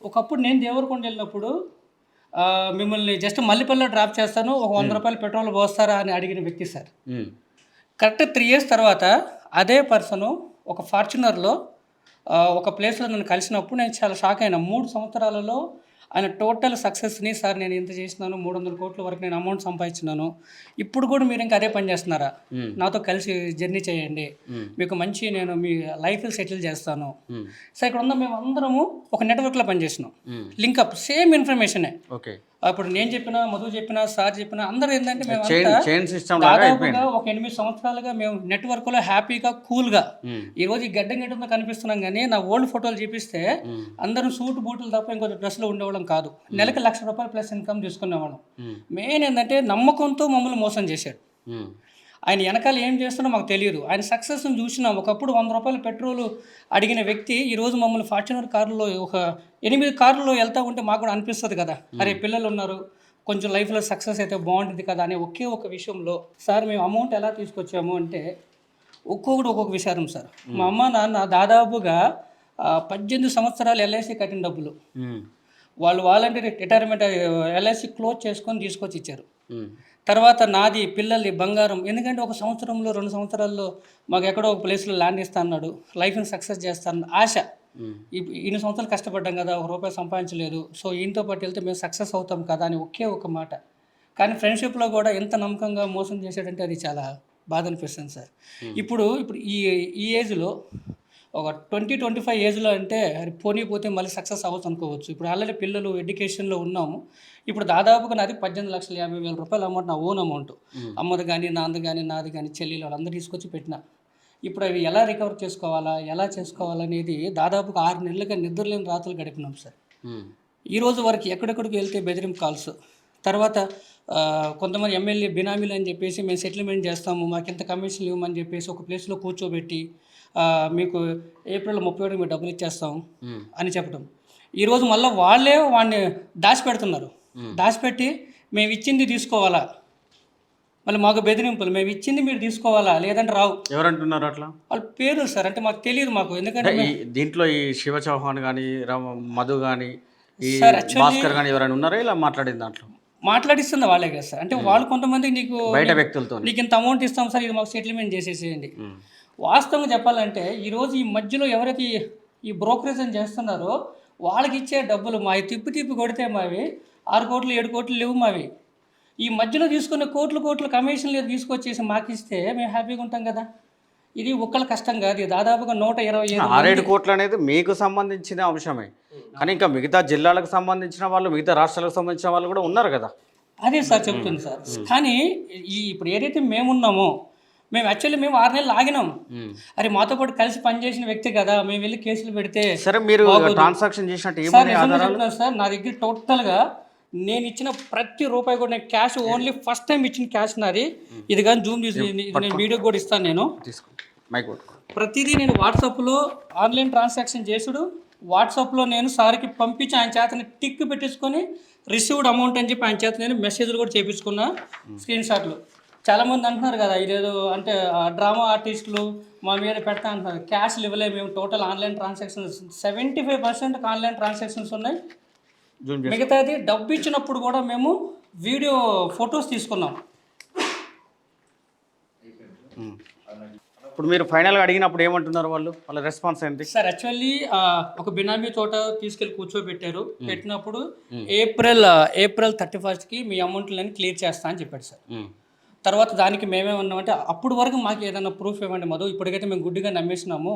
ఒకప్పుడు నేను దేవరకొండ వెళ్ళినప్పుడు మిమ్మల్ని జస్ట్ మల్లిపల్లిలో డ్రాప్ చేస్తాను, ఒక ₹100 పెట్రోల్ పోస్తారా అని అడిగిన వ్యక్తి సార్. హ్మ్. కరెక్ట్ 3 ఇయర్స్ తర్వాత అదే పర్సను ఒక ఫార్చునర్‌లో ఒక ప్లేస్‌లో నన్ను కలిసినప్పుడు నేను చాలా షాక్ అయినా. 3 సంవత్సరాలలో ఆయన టోటల్ సక్సెస్‌ని సార్ నేను ఇంత చేసినాను, 300,00,00,000 వరకు నేను అమౌంట్ సంపాదించినాను. ఇప్పుడు కూడా మీరు ఇంకా అదే పని చేస్తున్నారా? హ్మ్. నాతో కలిసి జర్నీ చేయండి. హ్మ్. మీకు మంచి నేను మీ లైఫ్‌ని సెటిల్ చేస్తాను. హ్మ్. సో ఇక్కడ ఉన్న మేమందరము ఒక నెట్వర్క్‌లో పనిచేసినాం. హ్మ్. లింకప్ సేమ్ ఇన్ఫర్మేషనే. ఓకే. అప్పుడు నేను చెప్పినా, మధు చెప్పినా, సార్ చెప్పినా అందరూ ఏందంటే మేమంతా చైన్ సిస్టమ్ లాగా దాదాపుగా అయిపోయింది. ఒక 8 సంవత్సరాలుగా మేము నెట్వర్క్‌లో హ్యాపీగా, కూల్‌గా హ్మ్. ఈరోజు ఈ గడ్డం గిడ్డంతో కనిపిస్తున్నాం గానీ, నా ఓల్డ్ ఫోటోలు చూపిస్తే హ్మ్. అందరూ సూట్ బూటులు తప్ప ఇంకో డ్రెస్‌లో ఉండేవాళ్ళం కాదు. నెలకి ₹1,00,000 ప్లస్ ఇన్కమ్ తీసుకునేవాళ్ళం. హ్మ్. మెయిన్ ఏందంటే నమ్మకంతో మమ్మల్ని మోసం చేశాడు. హ్మ్. ఆయన వెనకాల ఏం చేస్తున్నా మాకు తెలియదు. ఆయన సక్సెస్‌ని చూసినాం. ఒకప్పుడు ₹100 పెట్రోల్ అడిగిన వ్యక్తి ఈరోజు మమ్మల్ని ఫార్చునర్ కార్‌లో ఒక 8 కార్‌లో వెళ్తా ఉంటే మాకు కూడా అనిపిస్తది కదా! అరే పిల్లలున్నారు, కొంచెం లైఫ్‌లో సక్సెస్ అయితే బాగుంటుంది కదా! అనే ఒకే ఒక విషయంలో సార్ మేము అమౌంట్ ఎలా తీసుకొచ్చాము అంటే ఒక్కొక్కడు ఒక్కొక్క విచారం సార్. మా అమ్మ, నాన్న దాదాపుగా 18 సంవత్సరాలు ఎల్ఐసీ కట్టిన డబ్బులు. హ్మ్. వాళ్ళు వాలంటీర్ రిటైర్మెంట్ ఎల్ఐసీ క్లోజ్ చేసుకొని తీసుకొచ్చి ఇచ్చారు. హ్మ్. తర్వాత నాది, పిల్లలది బంగారం. ఎందుకంటే ఒక సంవత్సరంలో, 2 సంవత్సరాల్లో మాకు ఎక్కడో ఒక ప్లేస్‌లో ల్యాండ్ ఇస్తా అన్నాడు. లైఫ్‌ని సక్సెస్ చేస్తాను ఆశ. హ్మ్. ఇన్ని సంవత్సరాలు కష్టపడ్డాం కదా! ఒక రూపాయి సంపాదించలేదు. సో, ఈయనతో పాటు వెళ్తే మేము సక్సెస్ అవుతాం కదా! అని ఒకే ఒక మాట. కానీ ఫ్రెండ్‌షిప్‌లో కూడా ఎంత నమ్మకంగా మోసం చేశాడంటే అది చాలా బాధ అనిపిస్తుంది సార్. ఇప్పుడు ఈ ఏజ్‌లో ఒక 25 ఏజ్‌లో అంటే అరే పోతే మళ్ళీ సక్సెస్ అవ్వచ్చు అనుకోవచ్చు. ఇప్పుడు ఆల్రెడీ పిల్లలు ఎడ్యుకేషన్‌లో ఉన్నాము. ఇప్పుడు దాదాపుగా నాది ₹18,50,000 అమౌంట్ నా ఓన్ అమౌంట్. హ్మ్. అమ్మది గాని, నాన్నది గాని, నాది గాని, చెల్లెలు వాళ్ళందరూ తీసుకొచ్చి పెట్టిన. ఇప్పుడు అవి ఎలా రికవర్ చేసుకోవాలా? ఎలా చేసుకోవాలనేది దాదాపుగా 6 నెలలుగా నిద్రలేని రాత్రులు గడిపినాం సార్. హ్మ్. ఈ రోజు వరకు ఎక్కడెక్కడికి వెళ్తే బెదిరింపు కాల్స్. తర్వాత కొంతమంది ఎమ్మెల్యే బినామీలు అని చెప్పేసి మేము సెటిల్మెంట్ చేస్తాము. మాకింత కమిషన్లు ఇవ్వమని చెప్పేసి ఒక ప్లేస్‌లో కూర్చోబెట్టి మీకు ఏప్రిల్ 31కి మేము డబ్బులు ఇచ్చేస్తాం హ్మ్. అని చెప్పడం. ఈరోజు మళ్ళా వాళ్ళే వాడిని దాచిపెడుతున్నారు. హ్మ్. దాచిపెట్టి మేము ఇచ్చింది తీసుకోవాలా? మళ్ళీ మాకు బెదిరింపులు. మేము ఇచ్చింది మీరు తీసుకోవాలా? లేదంటే రావు. ఎవరంటున్నారు అట్లా? వాళ్ళ పేర్లు సార్. అంటే మాకు తెలీదు మాకు. ఎందుకంటే ఈ దీంట్లో ఈ శివ చౌహాన్ గాని, మధు గాని, ఈ సార్ యాక్చువల్లీ భాస్కర్ గాని ఎవరైనా ఉన్నారా ఇలా మాట్లాడిన దాంట్లో? మాట్లాడిస్తుంది వాళ్ళే కదా సార్. అంటే వాళ్ళు కొంతమంది బయట వ్యక్తులతోని. నీకింత అమౌంట్ ఇస్తాం సార్, ఇది మాకు సెటిల్మెంట్ చేసేసేయండి. హ్మ్. వాస్తవంగా చెప్పాలంటే ఈరోజు ఈ మధ్యలో ఎవరైతే ఈ బ్రోకరేజ్ అని చేస్తున్నారో వాళ్ళకి ఇచ్చే డబ్బులు మావి తిప్పి తిప్పి కొడితే మావి 6,00,00,000, 7,00,00,000 లేవు మావి. ఈ మధ్యలో తీసుకున్న కోట్లు కమిషన్లు తీసుకొచ్చేసి మాకిస్తే మేము హ్యాపీగా ఉంటాం కదా! ఇది ఒక్కళ్ళ కష్టం కాదు. ఇది దాదాపుగా 125 6, 7 కోట్లు అనేది మీకు సంబంధించిన అంశమే. కానీ ఇంకా మిగతా జిల్లాలకు సంబంధించిన వాళ్ళు, మిగతా రాష్ట్రాలకు సంబంధించిన వాళ్ళు కూడా ఉన్నారు కదా! అదే సార్ చెప్తుంది సార్. కానీ ఇప్పుడు ఏదైతే మేమున్నామో మేము యాక్చువల్లీ 6 నెలలు ఆగినాం. హ్మ్. అరే మాతో పాటు కలిసి పనిచేసిన వ్యక్తి కదా! మేము వెళ్ళి కేసులు పెడితే సరే మీరు బాగోదు. ట్రాన్సాక్షన్ చేసినట్టు సార్ ఏమున్నాయి నిజంగా ఆధారాలు? చెప్తున్నాను సార్. నా దగ్గర టోటల్‌గా నేనిచ్చిన ప్రతి రూపాయి కూడా నేను క్యాష్ ఓన్లీ ఫస్ట్ టైమ్ ఇచ్చిన క్యాష్ నాది. ఇది గాని జూమ్ చేసి ఇది నేను వీడియో కూడా ఇస్తాను నేను. తీసుకో. మైక్ పట్టుకో. ప్రతిదీ నేను వాట్సాప్‌లో ఆన్‌లైన్ ట్రాన్సాక్షన్ చేసుడు, వాట్సాప్‌లో నేను సార్‌కి పంపించి ఆయన చేత టిక్ పెట్టించుకొని రిసీవ్డ్ అమౌంట్ అని చెప్పి ఆయన చేత నేను మెసేజ్‌లు కూడా చేపించుకున్నా స్క్రీన్ షాట్లు. చాలామంది అంటున్నారు కదా! ఇదేదో అంటే డ్రామా ఆర్టిస్టులు మా మీద పెడతా అంటున్నారు. క్యాష్‌లు ఇవ్వలేము మేము total online transactions 75% online transactions ఉన్నాయి. జూమ్ చేసుకో. మిగతాది డబ్బు ఇచ్చినప్పుడు కూడా మేము వీడియో ఫొటోస్ తీసుకున్నాం. హ్మ్. ఇప్పుడు మీరు ఫైనల్‌గా అడిగినప్పుడు ఏమంటున్నారు వాళ్ళు? వాళ్ళ రెస్పాన్స్ ఏంటి? సార్ యాక్చువల్లీ ఒక బినామీ తోట తీసుకెళ్ళి కూర్చోబెట్టారు. పెట్టినప్పుడు ఏప్రిల్ 31కి మీ అమౌంట్‌లన్నీ క్లియర్ చేస్తా అని చెప్పాడు సార్. హ్మ్. తర్వాత దానికి మేమేమన్నామంటే అప్పటి వరకు మాకు ఏదైనా ప్రూఫ్ ఇవ్వండి మధు. ఇప్పటికైతే మేము గుడ్డిగా నమ్మేసినాము.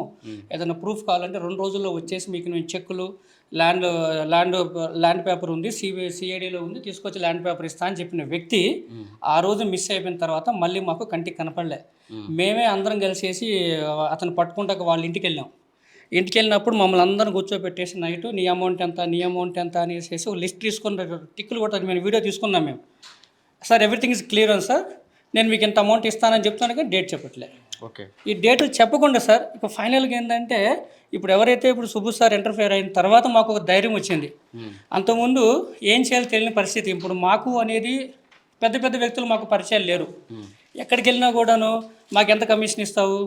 ఏదైనా ప్రూఫ్ కావాలంటే 2 రోజుల్లో వచ్చేసి మీకు నేను చెక్కులు, ల్యాండ్ ల్యాండ్ ల్యాండ్ పేపర్ ఉంది. సిఐడిలో ఉంది. తీసుకొచ్చి ల్యాండ్ పేపర్ ఇస్తా అని చెప్పిన వ్యక్తి ఆ రోజు మిస్ అయిపోయిన తర్వాత మళ్ళీ మాకు కంటికి కనపడలే. మేమే అందరం కలిసేసి అతను పట్టుకుంటాక వాళ్ళ ఇంటికెళ్ళాం. ఇంటికెళ్ళినప్పుడు మమ్మల్ని అందరిని కూర్చోబెట్టేసి నైటు నీ అమౌంట్ ఎంత, నీ అమౌంట్ ఎంత అనేసేసి ఒక లిస్ట్ తీసుకొని టిక్కులు కొట్టాలి. మేము వీడియో తీసుకున్నాం మేము. సార్ ఎవ్రీథింగ్ ఇస్ క్లియర్ అని సార్. నేను మీకు ఇంత అమౌంట్ ఇస్తానని చెప్తాను కానీ డేట్ చెప్పట్లే. ఓకే. ఈ డేట్లు చెప్పకుండా సార్ ఇప్పుడు ఫైనల్గా ఏంటంటే ఇప్పుడు ఎవరైతే ఇప్పుడు సుబ్బు సార్ ఇంటర్ఫియర్ అయిన తర్వాత మాకు ఒక ధైర్యం వచ్చింది. అంతకుముందు ఏం చేయాలో తెలియని పరిస్థితి. ఇప్పుడు మాకు అనేది పెద్ద పెద్ద వ్యక్తులు మాకు పరిచయాలు లేరు. ఎక్కడికి వెళ్ళినా కూడాను మాకు ఎంత కమిషన్ ఇస్తావు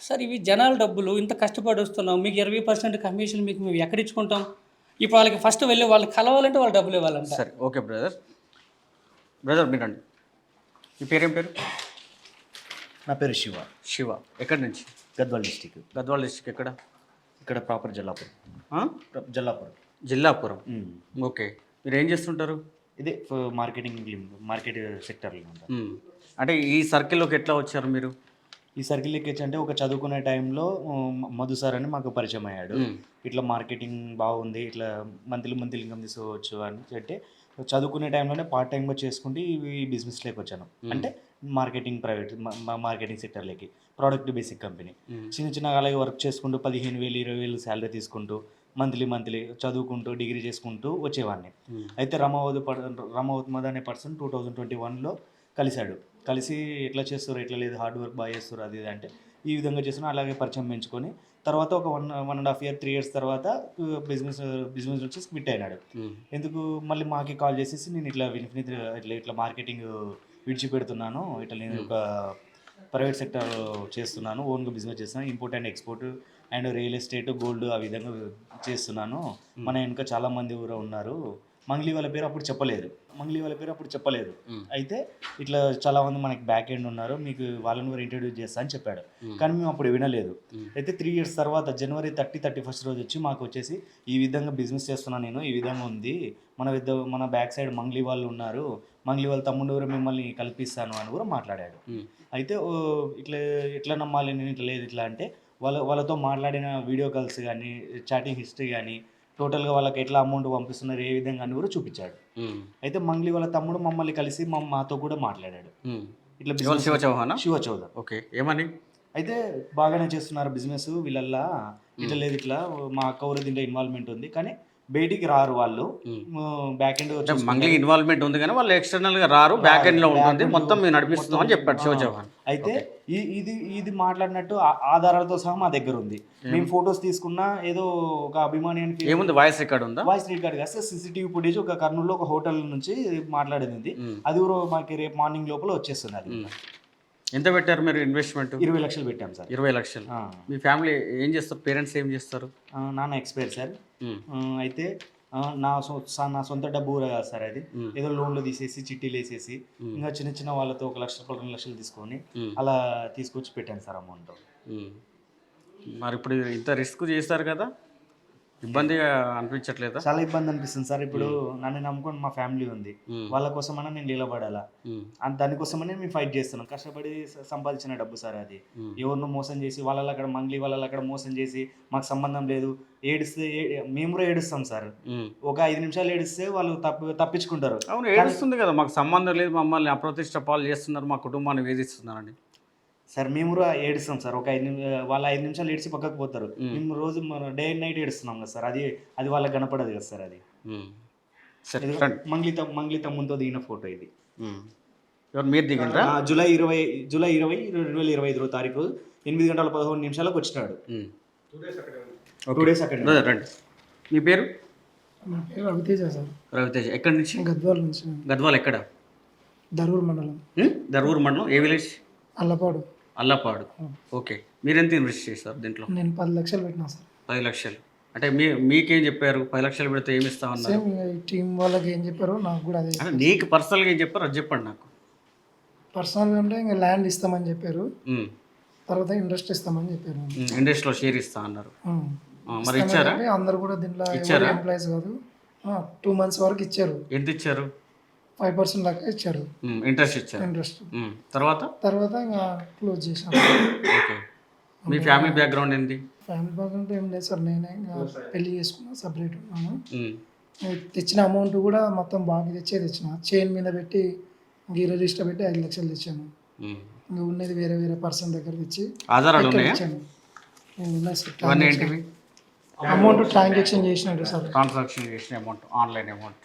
సార్, ఇవి జనాల డబ్బులు ఇంత కష్టపడి వస్తున్నాం, మీకు 20% కమిషన్ మీకు మేము ఎక్కడ ఇచ్చుకుంటాం. ఇప్పుడు వాళ్ళకి ఫస్ట్ వెళ్ళి వాళ్ళు కలవాలంటే వాళ్ళు డబ్బులు ఇవ్వాలంట. సరే ఓకే బ్రదర్. బ్రదర్ మీరండి, మీ పేరేం పేరు? నా పేరు శివ. శివ. ఎక్కడి నుంచి? గద్వాల్ డిస్టిక్. గద్వాల డిస్ట్రిక్ట్ ఎక్కడ? ఇక్కడ ప్రాపర్ జల్లాపురం. ఆ? జల్లాపురం. జిల్లాపురం. ఓకే. మీరు ఏం చేస్తుంటారు? ఇదే మార్కెట్ సెక్టర్లో ఉంటాను. అంటే ఈ సర్కిల్లోకి ఎట్లా వచ్చారు మీరు? ఈ సర్కిల్ ఎక్కించి అంటే ఒక చదువుకునే టైంలో మధు సార్ అని మాకు పరిచయం అయ్యాడు. ఇట్లా మార్కెటింగ్ బాగుంది, ఇట్లా మంత్లీ ఇన్కమ్ తీసుకోవచ్చు అని అంటే చదువుకునే టైంలోనే పార్ట్ టైంగా చేసుకుంటూ ఈ బిజినెస్లోకి వచ్చాను. అంటే మార్కెటింగ్ సెక్టర్లోకి, ప్రోడక్ట్ బేసిక్ కంపెనీ. చిన్న అలాగే వర్క్ చేసుకుంటూ 15,000 20,000 శాలరీ తీసుకుంటూ మంత్లీ చదువుకుంటూ డిగ్రీ చేసుకుంటూ వచ్చేవాడిని. అయితే రమావత్ అనే పర్సన్ 2021లో కలిసి ఎట్లా చేస్తారు, ఎట్లా లేదు, హార్డ్ వర్క్ బాగా చేస్తారు, అది ఇది అంటే ఈ విధంగా చేస్తున్నా. అలాగే పరిచయం పెంచుకొని తర్వాత ఒక 1.5 year 3 years తర్వాత బిజినెస్ వచ్చి స్ప్లిట్ అయినాడు. ఎందుకు మళ్ళీ మాకి కాల్ చేసేసి నేను ఇట్లా మార్కెటింగ్ విడిచిపెడుతున్నాను, ఇట్లా నేను ఒక ప్రైవేట్ సెక్టర్ చేస్తున్నాను, ఓన్గా బిజినెస్ చేస్తున్నాను, import and export and real estate, gold ఆ విధంగా చేస్తున్నాను. మన వెనుక చాలామంది ఊరు ఉన్నారు. మంగ్లీ వాళ్ళ పేరు అప్పుడు చెప్పలేదు. అయితే ఇట్లా చాలామంది మనకి బ్యాక్ ఎండ్ ఉన్నారు, మీకు వాళ్ళని కూడా ఇంట్రడ్యూస్ చేస్తా అని చెప్పాడు. కానీ మేము అప్పుడు వినలేదు. అయితే 3 years తర్వాత January 31st రోజు వచ్చి మాకు వచ్చేసి ఈ విధంగా బిజినెస్ చేస్తున్నాను నేను, ఈ విధంగా ఉంది, మన బ్యాక్ సైడ్ మంగ్లీ వాళ్ళు ఉన్నారు, మంగ్లీ వాళ్ళ తమ్ముడు కూడా మిమ్మల్ని కల్పిస్తాను అని కూడా మాట్లాడాడు. అయితే ఇట్లా నమ్మాలి నేను, ఇట్లా లేదు ఇట్లా అంటే వాళ్ళతో మాట్లాడిన వీడియో కాల్స్ కానీ, చాటింగ్ హిస్టరీ కానీ, టోటల్గా వాళ్ళకి ఎట్లా అమౌంట్ పంపిస్తున్నారు, ఏ విధంగా అని కూడా చూపించాడు. అయితే మంగ్లీ వాళ్ళ తమ్ముడు మమ్మల్ని కలిసి మాతో కూడా మాట్లాడాడు. ఇట్లా శివ చౌదర్. ఓకే. ఏమని? అయితే బాగానే చేస్తున్నారు బిజినెస్ వీళ్ళల్లా, ఇట్లా లేదు, ఇట్లా మా అక్క ఊరు దీంట్లో ఇన్వాల్వ్మెంట్ ఉంది, కానీ బయటికి రారు వాళ్ళు, బ్యాక్ ఎండ్ మంగ్లీ ఇన్వాల్వ్మెంట్ ఉంది కానీ వాళ్ళు ఎక్స్టర్నల్ గా రారు, బ్యాక్ ఎండ్ లో ఉంటుంది, మొత్తం మేము నడిపిస్తున్నాం అని చెప్పాడు శివ చౌహాన్. అయితే ఇది మాట్లాడినట్టు ఆధారాలతో సహా మా దగ్గర ఉంది. మేము ఫొటోస్ తీసుకున్నా ఏదో ఒక అభిమాని అని ఏముంది, వాయిస్ రికార్డ్ ఉందా? వాయిస్ రికార్డ్ కాస్తే CCTV ఫుటేజ్ ఒక కర్నూలులో ఒక హోటల్ నుంచి మాట్లాడేది, అది కూడా మాకు రేపు మార్నింగ్ లోపల వచ్చేస్తుంది. అది ఎంత పెట్టారు మీరు ఇన్వెస్ట్మెంట్? 20 లక్షలు పెట్టాం సార్. 20 లక్షలు. మీ ఫ్యామిలీ ఏం చేస్తారు? పేరెంట్స్ ఏం చేస్తారు? నాన్న ఎక్స్పైర్ సార్. అయితే నా సొంత డబ్బు కూడా కాదు సార్, అది ఏదో లోన్లు తీసేసి చిట్టీలు వేసేసి ఇంకా చిన్న వాళ్ళతో 1 లక్ష 2 లక్షలు తీసుకొని అలా తీసుకొచ్చి పెట్టాను సార్ అమౌంట్. మరి ఇప్పుడు ఇంత రిస్క్ చేస్తారు కదా, ఇబ్బందిగా అనిపించట్లేదా? చాలా ఇబ్బంది అనిపిస్తుంది సార్. ఇప్పుడు నన్ను నమ్ముకొని మా ఫ్యామిలీ ఉంది, వాళ్ళ కోసమైనా నేను నిలబడాలా, దానికోసమనే మేము ఫైట్ చేస్తున్నాం. కష్టపడి సంపాదించిన డబ్బు సార్ అది. ఎవరినో మోసం చేసి వాళ్ళ అక్కడ మంగ్లీ వాళ్ళ అక్కడ మోసం చేసి మాకు సంబంధం లేదు, ఏడిస్తే మేము కూడా ఏడుస్తాం సార్. ఒక 5 నిమిషాలు ఏడిస్తే వాళ్ళు తప్పించుకుంటారు. అవును, ఏడుస్తుంది కదా, మాకు సంబంధం లేదు, మమ్మల్ని అప్రతిష్ట పాలు చేస్తున్నారు, మా కుటుంబాన్ని వేధిస్తున్నారని సార్. మేము కూడా ఏడుస్తాం సార్. ఒక 5 నిమిషాలు ఏడిచి పక్కకు పోతారు, మేము రోజు డే అండ్ నైట్ ఏడుస్తున్నాం కదా సార్. అది వాళ్ళకి కనపడదు కదా సార్. అది మంగ్లీ తమ్ముతో దిగిన ఫోటో ఇది. మీరు దిగిండ్రా? జూలై 20 2025 తారీఖు 8:11 వచ్చినాడు. 2 days అక్కడ. రండి, మీ పేరు? నా పేరు రవితేజ సార్. రవితేజ. ఎక్కడి నుంచి? గద్వాల నుంచి. గద్వాల్ ఎక్కడ? దరూర్ మండలం. దరూర్ మండలం. ఏ విలేజ్? అల్లపాడు. ఓకే. మీరు ఎంత ఇన్వెస్ట్ చేస్తారు దీంట్లో? నేను 10 లక్షలు పెట్టినా సార్. 10 లక్షలు. అంటే మీకేం చెప్పారు? 10 లక్షలు పెడితే ఏమి ఇస్తామన్నారు? సేమ్ టీం వాళ్ళకి ఏం చెప్పారో నాకు కూడా అదే. అంటే నీకు పర్సనల్గా ఏం చెప్పారు అది చెప్పండి నాకు. పర్సనల్గా అంటే ఇంకా ల్యాండ్ ఇస్తామని చెప్పారు, తర్వాత ఇంట్రెస్ట్ ఇస్తామని చెప్పారు. ఇండస్ట్రీలో షేర్ ఇస్తా అన్నారు. మరి ఇచ్చారా? అందరు కూడా దీంట్లో ఎంప్లాయీస్ కాదు, 2 months వరకు ఇచ్చారు. ఎంత ఇచ్చారు? 5% దాకా ఇచ్చారు. ఇంట్రెస్ట్ ఇచ్చారు. ఇంట్రెస్ట్ తర్వాత ఇంకా క్లోజ్ చేశాను. ఓకే. మీ ఫ్యామిలీ బ్యాక్గ్రౌండ్ ఏంటి? ఫ్యామిలీ బ్యాక్గ్రౌండ్ ఏం లేదు సార్. నేనే ఇంకా పెళ్లి చేసుకున్నా, సపరేట్ ఉన్నాను. తెచ్చిన అమౌంట్ కూడా మొత్తం బాగా తెచ్చిన, చైన్ మీద పెట్టి రిజిస్టర్ పెట్టి 5 లక్షలు తెచ్చాను. ఇంకా ఉన్నది వేరే పర్సన్ దగ్గర తెచ్చి ఆధారాలు ఇచ్చాను. అమౌంట్ ట్రాన్సాక్షన్ చేసినట్టు సార్. ట్రాన్సాక్షన్ చేసిన అమౌంట్, ఆన్లైన్ అమౌంట్.